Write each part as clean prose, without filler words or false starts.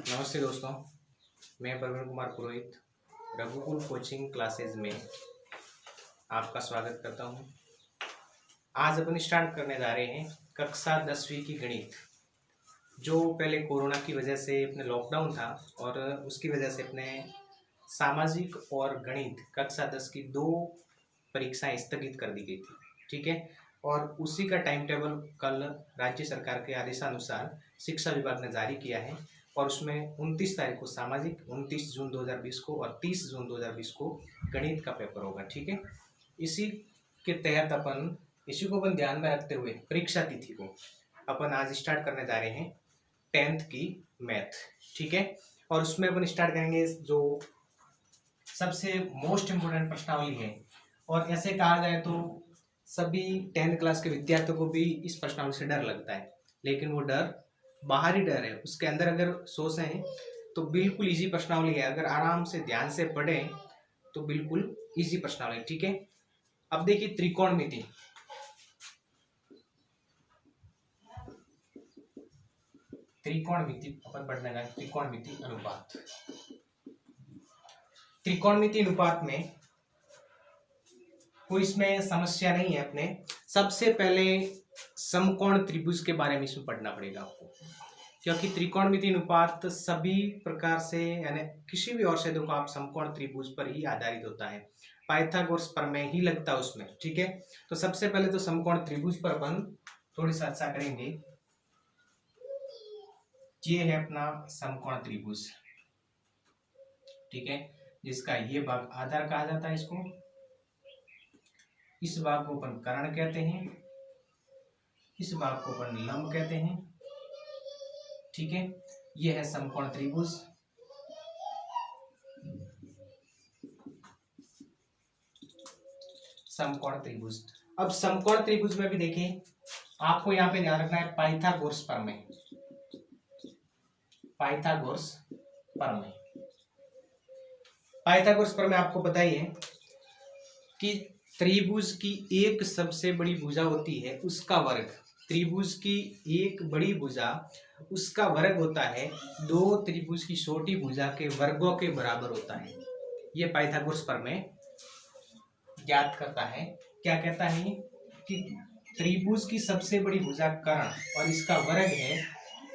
नमस्ते दोस्तों, मैं प्रवीण कुमार पुरोहित रघुकुल कोचिंग क्लासेस में आपका स्वागत करता हूं। आज अपन स्टार्ट करने जा रहे हैं कक्षा 10वीं की गणित। जो पहले कोरोना की वजह से अपने लॉकडाउन था और उसकी वजह से अपने सामाजिक और गणित कक्षा 10 की 2 परीक्षाएं स्थगित कर दी गई थी। ठीक है, और उसी का टाइम टेबल कल राज्य सरकार के आदेशानुसार शिक्षा विभाग ने जारी किया है और उसमें 29 तारीख को सामाजिक, 29 जून 2020 को और 30 जून 2020 को गणित का पेपर होगा। ठीक है, इसी के तहत इसी को अपन ध्यान में रखते हुए परीक्षा तिथि को अपन आज स्टार्ट करने जा रहे हैं 10th की मैथ। ठीक है, और उसमें अपन स्टार्ट करेंगे जो सबसे मोस्ट इम्पोर्टेंट प्रश्नावली है, और ऐसे कहा जाए तो सभी 10th क्लास के विद्यार्थियों को भी इस प्रश्नावली से डर लगता है, लेकिन वो डर बाहरी डर है। उसके अंदर अगर सोचें तो बिल्कुल इजी प्रश्नावली है। अगर आराम से ध्यान से पढ़ें तो बिल्कुल इजी प्रश्नावली। ठीक है, अब देखिए त्रिकोणमिति। त्रिकोणमिति अपन पढ़ने का त्रिकोणमिति अनुपात। त्रिकोणमिति अनुपात में कोई इसमें समस्या नहीं है। अपने सबसे पहले समकोण त्रिभुज के बारे में इसमें पढ़ना पड़ेगा आपको, क्योंकि त्रिकोणमिति अनुपात सभी प्रकार से यानी किसी भी और से देखो आप समकोण त्रिभुज पर ही आधारित होता है, पाइथागोरस प्रमेय ही लगता है उसमें। ठीक है, तो सबसे पहले तो समकोण त्रिभुज पर अपन थोड़ी सा अच्छा करेंगे। ये है अपना समकोण त्रिभुज। ठीक है, जिसका ये भाग आधार कहा जाता है इसको, इस भाग को अपन कर्ण कहते हैं, इस भाग को अपन लंब कहते हैं। ठीक है, ये है समकोण त्रिभुज। समकोण त्रिभुज। अब समकोण त्रिभुज में भी देखें, आपको यहां पे ध्यान रखना है पाइथागोरस प्रमेय। पाइथागोरस प्रमेय, पाइथागोरस प्रमेय आपको पता ही है कि त्रिभुज की एक सबसे बड़ी भुजा होती है, उसका वर्ग, त्रिभुज की एक बड़ी भुजा उसका वर्ग होता है 2 त्रिभुज की छोटी भुजा के वर्गों के बराबर होता है। ये पाइथागोरस प्रमेय ज्ञात करता है। क्या कहता है कि त्रिभुज की सबसे बड़ी भुजा कर्ण और इसका वर्ग है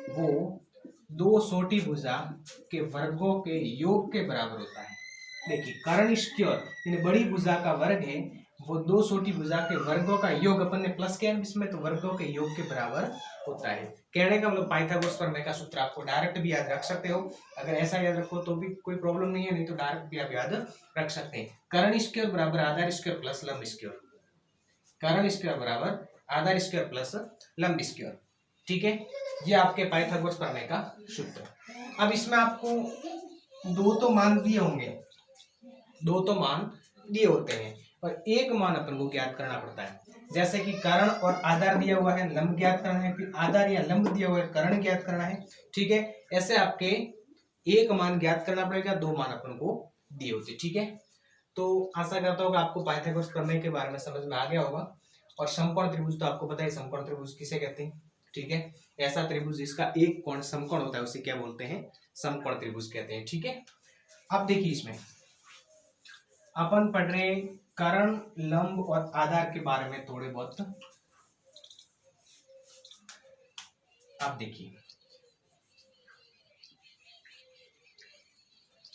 वो 2 छोटी भुजा के वर्गों के योग के बराबर होता है। देखिए कर्ण स्क्वायर इन बड़ी भुजा का वर्ग है वो 2 छोटी भुजा के वर्गों का योग, अपन ने प्लस किया इसमें तो वर्गों के योग के बराबर होता है। कहने का मतलब पाइथागोरस प्रमेय का सूत्र आपको डायरेक्ट भी याद रख सकते हो। अगर ऐसा याद रखो तो भी कोई प्रॉब्लम नहीं है, नहीं तो डायरेक्ट भी आप याद रख सकते हैं। कर्ण स्क्वायर बराबर आधार स्क्वायर प्लस लंब स्क्वायर। कर्ण स्क्वायर बराबर आधार स्क्वायर प्लस लंब स्क्वायर। ठीक है, ये आपके पाइथागोरस प्रमेय का सूत्र। अब इसमें आपको 2 तो मान दिए होंगे, 2 तो मान दिए होते हैं और एक मान अपन को ज्ञात करना पड़ता है। जैसे कि कर्ण और आधार दिया हुआ है, लंब ज्ञात करना है, फिर आधार या लंब दिया हुआ है, कर्ण ज्ञात करना है। ठीक है, ऐसे आपके एक मान ज्ञात करना पड़ेगा, 2 मान अपन को दिए होते। ठीक है, तो आशा करता हूँ आपको पाइथागोरस प्रमेय के बारे में समझ में आ गया होगा। और समकोण त्रिभुज तो आपको पता है समकोण त्रिभुज किसे कहते हैं। ठीक है, ऐसा त्रिभुज जिसका एक कोण समकोण होता है उसे क्या बोलते हैं, समकोण त्रिभुज कहते हैं। ठीक है, अब देखिए इसमें अपन पढ़ रहे हैं कर्ण, लंब और आधार के बारे में थोड़े बहुत। अब देखिए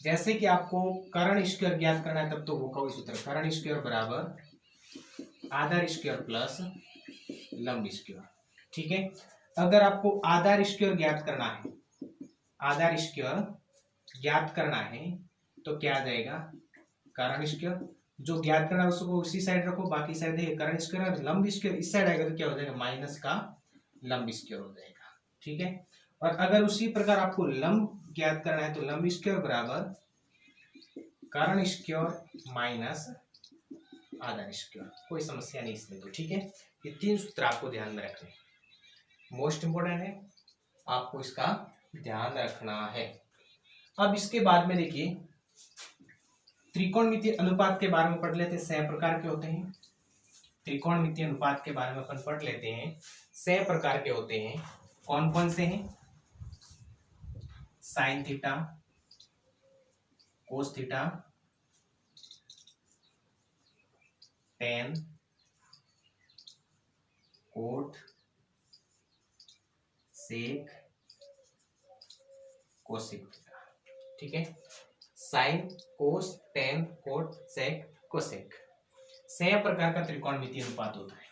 जैसे कि आपको कर्ण स्क्वायर ज्ञात करना है तब तो वो कोई सूत्र कर्ण स्क्वायर बराबर आधार स्क्वायर प्लस लंब स्क्वायर। ठीक है, अगर आपको आधार स्क्वायर ज्ञात करना है, आधार स्क्वायर ज्ञात करना है तो क्या आ जाएगा कर्ण स्क्वायर। जो ज्ञात करना है उसको उसी साइड रखो, बाकी साइड है कर्ण स्क्वायर। लंब स्क्वायर इस साइड आएगा तो क्या हो जाएगा माइनस का लंब स्क्वायर हो जाएगा। ठीक है, और अगर उसी प्रकार आपको लंब ज्ञात करना है तो लंब स्क्वायर बराबर कर्ण स्क्वायर माइनस आधार स्क्वायर। कोई समस्या नहीं इसमें तो। ठीक है, ये 3 सूत्र आपको ध्यान में रखने, मोस्ट इंपोर्टेंट है, आपको इसका ध्यान रखना है। अब इसके बाद में देखिए त्रिकोणमितीय अनुपात के बारे में पढ़ लेते हैं। 6 प्रकार के होते हैं। त्रिकोणमितीय अनुपात के बारे में अपन पढ़ लेते हैं। 6 प्रकार के होते हैं। कौन कौन से हैं? Sine theta, cos theta, tan, cot, sec, cosec theta. ठीक है, sine, cos, tan, cot, sec, cosec, 6 प्रकार का त्रिकोणमितीय अनुपात होता है।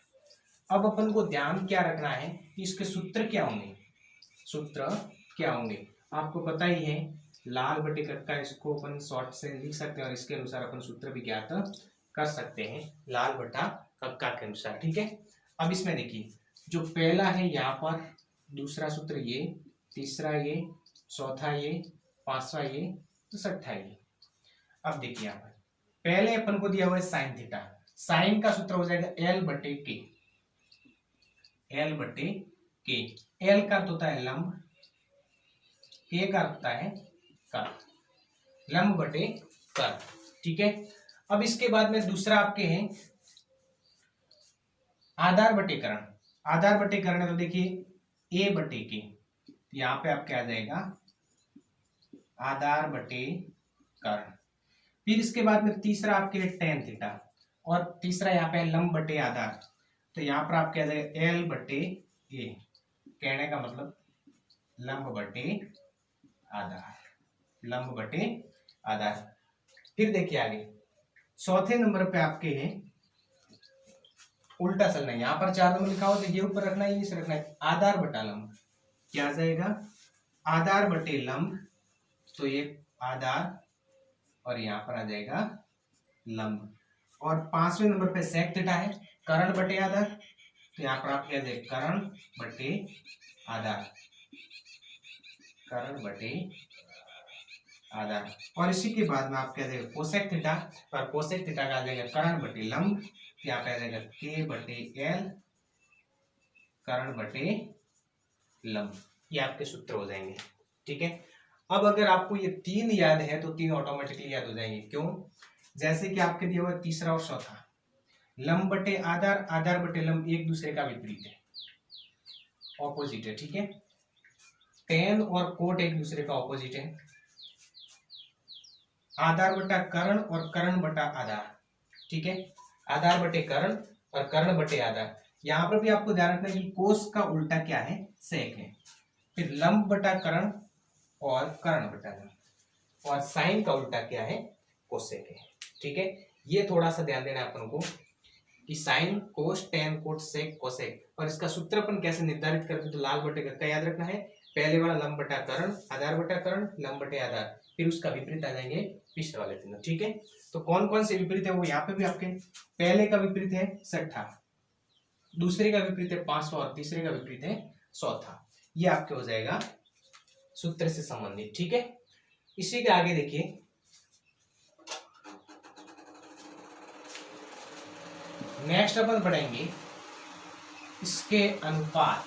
अब अपन को ध्यान क्या रखना है कि इसके सूत्र क्या होंगे, सूत्र क्या होंगे आपको पता ही है, लाल बटे कक्का, इसको अपन शॉर्ट से लिख सकते हैं और इसके अनुसार अपन सूत्र भी ज्ञात कर सकते हैं, लाल बटा कक्का के अनुसार। ठीक है, अब इसमें देखिए जो पहला है यहाँ पर, दूसरा सूत्र ये, तीसरा ये, चौथा ये, पांचवा ये, तो छठा ये। अब देखिए यहाँ पर पहले अपन को दिया हुआ है साइन थीटा, साइन का सूत्र हो जाएगा एल बटे के, एल बटे के। एल का अर्थ होता है लंब, के का अर्थ होता है कर्व, लंब बटे कर्व। ठीक है, अब इसके बाद में दूसरा आपके हैं आधार बटे कर्ण, आधार बटे कर्ण है तो देखिए ए बटे के, यहाँ पे आपके आ जाएगा आधार बटे कर्ण। फिर इसके बाद में तीसरा आपके है टेन थीटा, और तीसरा यहाँ पे लंब बटे आधार, तो यहाँ पर आपके आ जाएगा एल बटे ए, कहने का मतलब लंब बटे आधार, लंब बटे आधार। फिर देखिए आगे चौथे नंबर पे आपके हैं उल्टा चलना, यहाँ पर 4 नंबर लिखा हो तो ये ऊपर रखना है, ये रखना है, आधार बटा लंब। क्या आ जाएगा आधार बटे लंब, तो ये आधार और यहाँ पर आ जाएगा लंब। और 5वें नंबर पे सेक थीटा है, कर्ण बटे आधार, तो यहाँ पर आप क्या जाएगा कर्ण बटे आधार, कर्ण बटे आधार। और इसी के बाद में आप क्या जाएगा कोसेक थीटा, और कोसेक थीटा का आ जाएगा कर्ण बटे लंब, यहाँ पे आ जाएगा के बटे एल, कर्ण बटे लंब। ये आपके सूत्र हो जाएंगे। ठीक है, अब अगर आपको ये 3 याद है तो 3 ऑटोमेटिकली याद हो जाएंगे। क्यों? जैसे कि आपके दिया हुआ तीसरा और चौथा, लंब बटे आधार, आधार बटे लंब एक दूसरे का विपरीत है, ऑपोजिट है। ठीक है, टेन और कोट एक दूसरे का ऑपोजिट है, आधार बटा कर्ण और कर्ण बटा आधार। ठीक है, आधार बटे कर्ण और कर्ण बटे आधार। यहां पर भी आपको ध्यान रखना है कि कोस का उल्टा क्या है, सेक है। फिर लंब बटा कर्ण और कर्ण बटा लंब, और साइन का उल्टा क्या है, कोसेक है। ठीक है, ये थोड़ा सा ध्यान देना है अपन को कि sign, cos, tan, cot, sec, cosec. और इसका सूत्र अपन कैसे निर्धारित करते हैं, तो लाल बटे का याद रखना है, पहले वाला लंब बटा कर्ण, आधार बटा कर्ण, लंब बटे आधार, फिर उसका विपरीत आ जाएंगे पिछले वाले तीनों। ठीक है, तो कौन कौन से विपरीत है वो यहाँ पे भी आपके, पहले का विपरीत है छठा, दूसरे का विपरीत है पांचवा, और तीसरे का विपरीत है चौथा। ये आपके हो जाएगा सूत्र से संबंधित। ठीक है, इसी के आगे देखिए नेक्स्ट अपन पढ़ेंगे इसके अनुपात।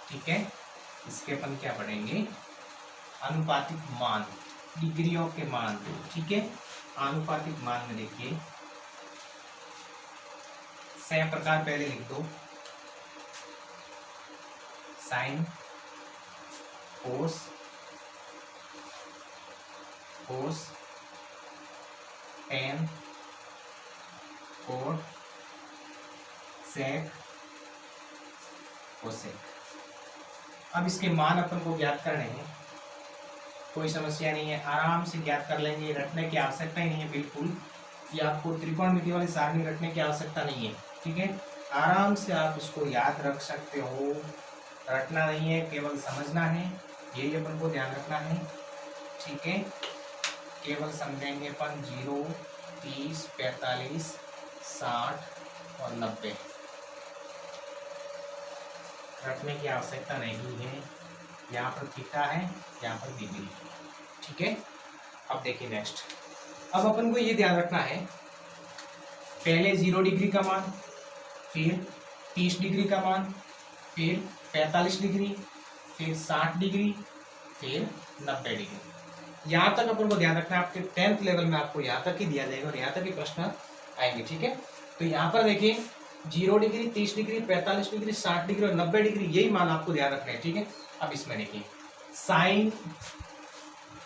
ठीक है, इसके अपन क्या पढ़ेंगे, अनुपातिक मान, डिग्रियों के मान। ठीक है, आनुपातिक मान में देखिए 6 प्रकार पहले लिख दो, साइन, कोस, कोस, टेन, कोट, सेक, कोसेक। अब इसके मान अपन को ज्ञात करने हैं, कोई समस्या नहीं है, आराम से ज्ञात कर लेंगे, रटने की आवश्यकता ही नहीं है बिल्कुल। ये आपको त्रिकोणमिति वाली सारणी रटने की आवश्यकता नहीं है। ठीक है, आराम से आप इसको याद रख सकते हो, रटना नहीं है, केवल समझना है, यही अपन को ध्यान रखना है। ठीक है, केवल समझेंगे अपन 0, 30, 45, 60 और 90, रटने की आवश्यकता नहीं है। यहाँ पर थीटा है, यहाँ पर डिग्री। ठीक है, अब देखिए नेक्स्ट, अब अपन को ये ध्यान रखना है, पहले 0 डिग्री का मान, फिर 30 डिग्री का मान, फिर 45 डिग्री, फिर 60 डिग्री, फिर 90 डिग्री। यहाँ तक अपन को ध्यान रखना है, आपके 10th लेवल में आपको यहाँ तक ही दिया जाएगा और यहाँ तक ही प्रश्न आएंगे। ठीक है, तो यहाँ पर देखिए 0 डिग्री, 30 डिग्री, 45 डिग्री, 60 डिग्री और 90 डिग्री, यही मान आपको ध्यान रखना है। ठीक है, अब इसमें देखिए साइन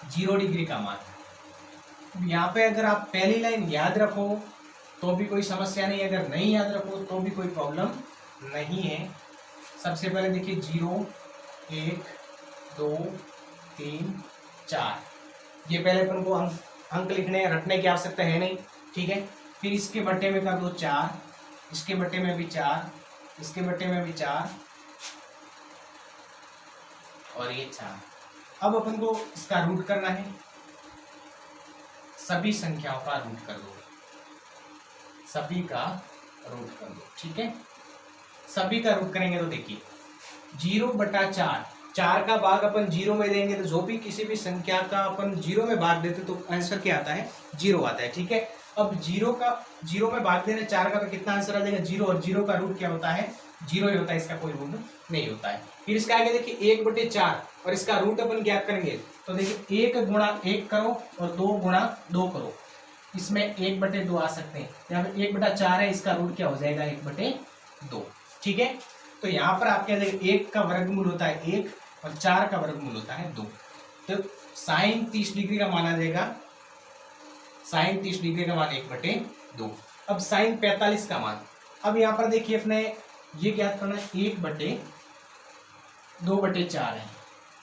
0 डिग्री का मान। अब यहाँ पे अगर आप पहली लाइन याद रखो तो भी कोई समस्या नहीं, अगर नहीं याद रखो तो भी कोई प्रॉब्लम नहीं है। सबसे पहले देखिए 0 1 2 3 4, ये पहले अपन को अंक लिखने रखने की आवश्यकता है नहीं, ठीक है। फिर इसके बट्टे में कर दो 4, इसके बट्टे में भी 4, इसके बट्टे में भी 4 और ये 4। अब अपन को इसका रूट करना है, सभी संख्याओं का रूट कर दो, सभी का रूट कर दो, ठीक है। सभी का रूट करेंगे तो देखिए 0/4, 4 का भाग अपन 0 में देंगे तो जो भी किसी भी संख्या का अपन 0 में भाग देते तो आंसर क्या आता है, 0 आता है, ठीक है। अब 0 में भाग देना 4 का तो कितना आंसर आ जाएगा, 0, और 0 का रूट क्या होता है, 0 ही होता है, इसका कोई रूट नहीं होता है। फिर इसका आगे देखिए 1/4 और इसका रूट अपन ज्ञात करेंगे तो देखिए 1 गुणा 1 करो और 2 गुणा 2 करो, इसमें 1/2 आ सकते हैं। यहाँ पे 1/4 है, इसका रूट क्या हो जाएगा 1/2, ठीक है। तो यहाँ पर आप क्या देखें, 1 का वर्गमूल होता है 1 और 4 का वर्गमूल होता है 2, तो साइन 30 डिग्री का माना जाएगा, साइन 30 डिग्री का मान 1/2। अब साइन 45 का मान, अब यहाँ पर देखिए अपने ये ज्ञात करना है 1/2/4 है,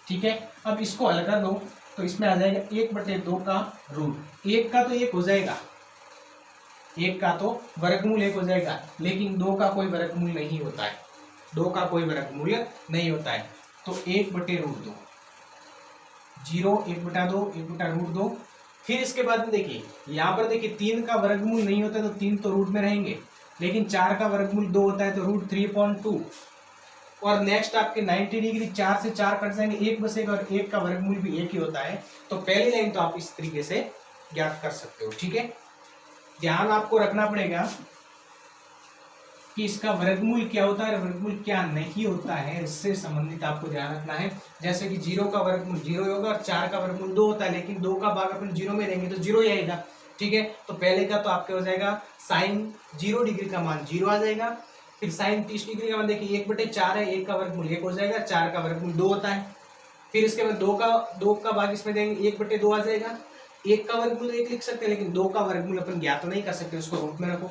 ठीक है। अब इसको हल कर दो तो इसमें आ जाएगा 1/2 का रूट, 1 का तो 1 हो जाएगा, 1 का तो वर्गमूल 1 हो जाएगा, लेकिन 2 का कोई वर्गमूल नहीं होता है, 2 का कोई वर्गमूल नहीं होता है, तो 1/√2, 0 1/2 1/√2। फिर इसके बाद में देखिए यहाँ पर देखिए 3 का वर्गमूल नहीं होता तो 3 तो रूट में रहेंगे, लेकिन 4 का वर्गमूल 2 होता है तो √3/2। और नेक्स्ट आपके 90 डिग्री 4 से 4 कट जाएंगे, 1 बचेगा और 1 का वर्गमूल भी 1 ही होता है। तो पहली लाइन तो आप इस तरीके से ज्ञात कर सकते हो, ठीक है। ध्यान आपको रखना पड़ेगा कि इसका वर्गमूल क्या होता है, वर्गमूल क्या नहीं होता है, इससे संबंधित आपको ध्यान रखना है। जैसे कि 0 का वर्गमूल 0 होगा और 4 का वर्गमूल 2 होता है, लेकिन 2 का भाग अपन 0 में देंगे तो 0 ही आएगा, ठीक है। तो पहले का तो आपके हो जाएगा साइन 0 डिग्री का मान 0 आ जाएगा। फिर साइन 30 डिग्री का मान देखिए 1/4 है, 1 का वर्गमूल 1 हो जाएगा, 4 का वर्गमूल 2 होता है। फिर इसके बाद 2 का भाग इसमें देंगे 1/2 आ जाएगा, 1 का वर्गमूल 1 लिख सकते हैं, लेकिन 2 का वर्गमूल अपन ज्ञात नहीं कर सकते, उसको रूट में रखो।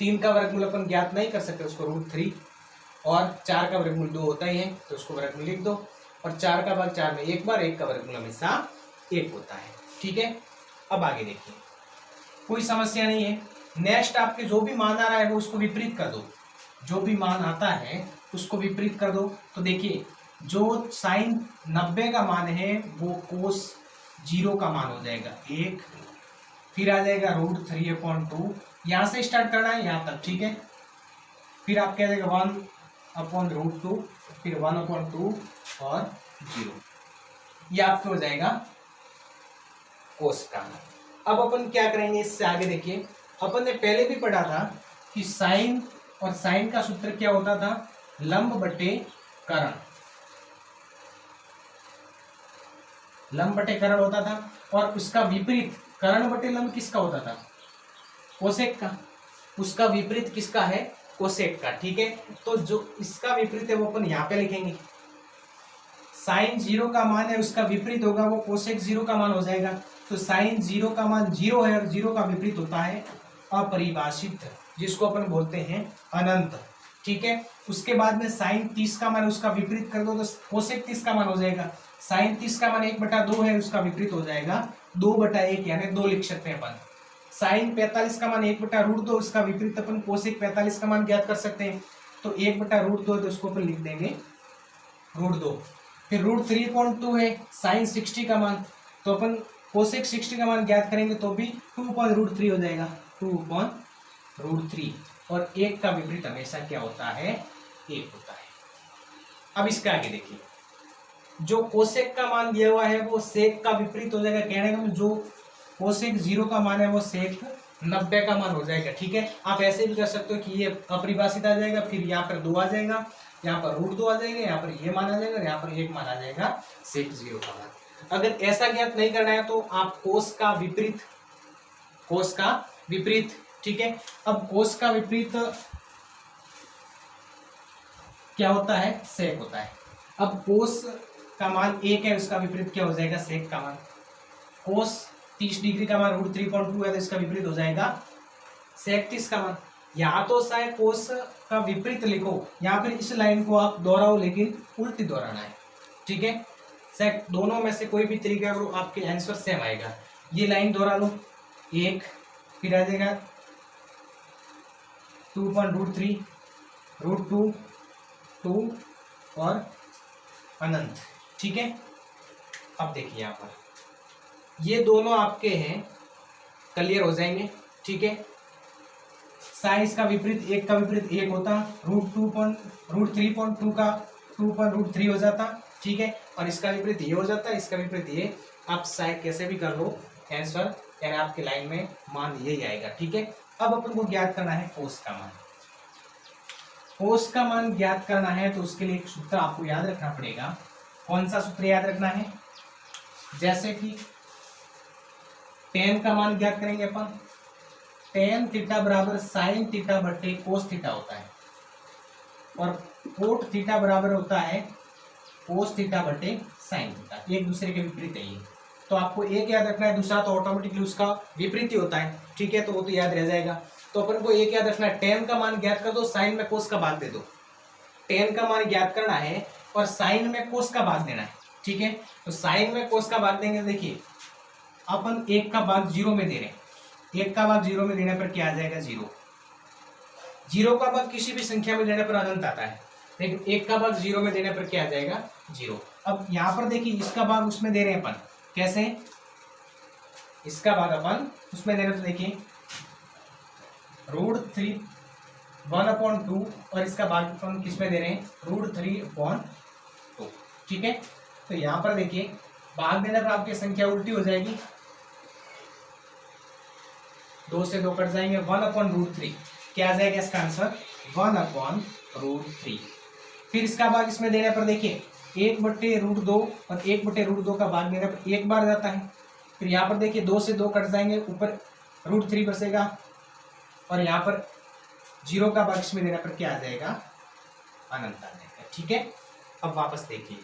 3 का वर्गमूल अपन ज्ञात नहीं कर सकते, उसको √3, और 4 का वर्गमूल 2 होता ही है तो उसको वर्गमूल लिख दो, और 4 का भाग 4 में एक बार, 1 का वर्गमूल हमेशा 1 होता है, ठीक है। अब आगे देखिए कोई समस्या नहीं है। नेक्स्ट आपके जो भी मान आ रहा है वो उसको विपरीत कर दो, जो भी मान आता है उसको विपरीत कर दो। तो देखिए जो साइन 90 का मान है वो कोस 0 का मान हो जाएगा 1, फिर आ जाएगा √3/2, यहाँ से स्टार्ट करना है यहाँ तक, ठीक है। फिर आप क्या जाएगा 1/√2, फिर 1/2 और 0, ये आपको हो जाएगा कोस का। अब अपन क्या करेंगे इससे आगे देखिए, अपन ने पहले भी पढ़ा था कि साइन और साइन का सूत्र क्या होता था, लंब बटे कर्ण, लंब बटे कर्ण होता था, और उसका विपरीत कर्ण बटे लंब किसका होता था, कोसेक का। उसका विपरीत किसका है, कोसेक का, ठीक है। तो जो इसका विपरीत है वो अपन यहाँ पे लिखेंगे, साइन 0 का मान है उसका विपरीत होगा वो कोसेक 0 का मान हो जाएगा। तो साइन 0 का मान 0 है और 0 का विपरीत होता है अपरिभाषित, जिसको अपन बोलते हैं अनंत, ठीक है। उसके बाद में साइन 30 का मान उसका विपरीत कर दो तो कोसेक 30 का मान हो जाएगा। साइन 30 का मान 1/2 है, उसका विपरीत हो जाएगा 2/1, यानी 2 लिख सकते हैं अपन। साइन 45 का मान 1/√2, उसका विपरीत अपन कोसेक 45 का मान ज्ञात कर सकते हैं, तो 1/√2 तो उसको अपन लिख देंगे √2। फिर √3/2 है साइन 60 का मान, तो अपन कोसेक 60 का मान ज्ञात करेंगे तो भी 2/√3 हो जाएगा, 2/√3, और 1 का विपरीत हमेशा क्या होता है, 1 होता है। अब इसके आगे देखिए, जो कोसेक का मान दिया हुआ है वो सेक का विपरीत हो जाएगा, कहने का जो कोसेक 0 का मान है वो सेक 90 का मान हो जाएगा, ठीक है। आप ऐसे भी कर सकते हो कि ये अपरिभाषित आ जाएगा, फिर यहाँ पर 2 आ जाएगा, यहाँ पर √2 आ जाएगा, यहाँ पर ये मान आ जाएगा, यहाँ पर 1 मान आ जाएगा सेक 0 का मान। अगर ऐसा ज्ञात नहीं करना है तो आप कोस का विपरीत, कोस का विपरीत, ठीक है। अब कोस का विपरीत क्या होता है, सेक होता है। अब कोस का मान 1 है, उसका विपरीत क्या हो जाएगा, सेक का मान। कोस 30 डिग्री का मान √3.2 है तो इसका विपरीत हो जाएगा sec 30 का मान। यहाँ तो साइन कोस का विपरीत लिखो या फिर इस लाइन को आप दोहराओ लेकिन उल्टी दोहराना है, ठीक है। सेक दोनों में से कोई भी तरीका करो आपके आंसर सेम आएगा। ये लाइन दोहरा लो, एक फिर आ जाएगा 2.√3 √2 2 और अनंत, ठीक है। अब देखिए यहाँ पर ये दोनों आपके हैं, क्लियर हो जाएंगे, ठीक है। साइन इसका विपरीत, एक का विपरीत एक होता, √3.2 का 2.√3 हो जाता, ठीक है। और इसका विपरीत ये हो जाता है, इसका विपरीत ये। आप साइन कैसे भी कर लो आंसर यानी आपके लाइन में मान यही आएगा, ठीक है। अब अपन को ज्ञात करना है कोस का मान। कोस का मान ज्ञात करना है तो उसके लिए एक सूत्र आपको याद रखना पड़ेगा। कौन सा सूत्र याद रखना है? जैसे कि tan का मान ज्ञात करेंगे अपन, tan थीटा बराबर साइन थीटा बटे कोस थीटा होता है और कोट थीटा बराबर होता है कोस थीटा बटे साइन थीटा, एक दूसरे के विपरीत है ये। तो आपको एक याद रखना है, दूसरा तो ऑटोमेटिकली उसका विपरीत ही होता है, ठीक है। तो वो तो याद रह जाएगा। तो अपन को एक याद रखना है, tan का मान ज्ञात कर दो, साइन में कोस का भाग दे दो। tan का मान ज्ञात करना है और साइन में कोस का भाग देना है, ठीक है। तो साइन में कोस का भाग देंगे, देखिए अपन एक का भाग 0 में दे रहे हैं, एक का भाग 0 में देने पर क्या आ जाएगा 0। 0 का भाग किसी भी संख्या में देने पर अनंत आता है, लेकिन एक का भाग 0 में देने पर क्या आ जाएगा 0। अब यहाँ पर देखिए इसका भाग उसमें दे रहे हैं अपन, कैसे? इसका भाग अपन उसमें दे रहे हैं, तो देखिए √3 1/2 और इसका भाग अपन किसमें दे रहे हैं √3/2, ठीक है। तो यहाँ पर देखिए भाग देने पर आपकी संख्या उल्टी हो जाएगी, 2 से 2 कट जाएंगे, 1/√3 क्या आ जाएगा इसका आंसर 1/√3। फिर इसका भाग इसमें देने पर देखिए 1/√2 और 1/√2 का भाग देने पर एक बार जाता है। फिर यहाँ पर देखिए 2 से 2 कट जाएंगे, ऊपर √3 बचेगा और यहाँ पर 0 का भाग इसमें देने पर क्या आ जाएगा अनंत आ जाएगा, ठीक है। अब वापस देखिए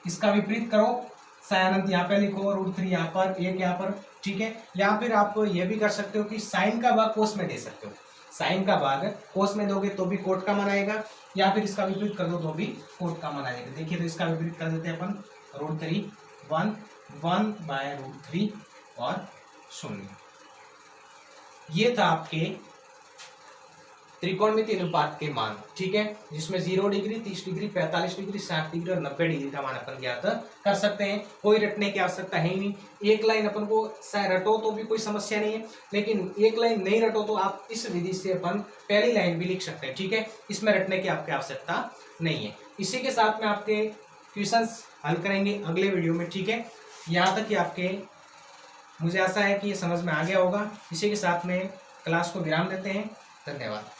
इसका विपरीत करो, साइन अनंत यहाँ पे लिखो, √3 यहाँ पर, एक यहाँ पर, ठीक है। या फिर आप ये भी कर सकते हो कि साइन का भाग कोस में दे सकते हो, साइन का भाग कोस में दोगे तो भी कोट का मान आएगा, या फिर इसका विपरीत कर दो तो भी कोट का मान आएगा। देखिए तो इसका विपरीत कर देते हैं अपन, √3 1/√3 और 0। ये था आपके त्रिकोणमिति अनुपात के मान, ठीक है, जिसमें 0 डिग्री 30 डिग्री 45 डिग्री 60 डिग्री और 90 डिग्री का मान अपन ज्ञात कर सकते हैं। कोई रटने की आवश्यकता है ही नहीं, एक लाइन अपन को रटो तो भी कोई समस्या नहीं है, लेकिन एक लाइन नहीं रटो तो आप इस विधि से अपन पहली लाइन भी लिख सकते हैं, ठीक है। इसमें रटने की आपकी आवश्यकता नहीं है। इसी के साथ में आपके क्वेश्चंस हल करेंगे अगले वीडियो में, ठीक है। यहाँ तक कि आपके, मुझे आशा है कि ये समझ में आ गया होगा। इसी के साथ में क्लास को विराम देते हैं। धन्यवाद।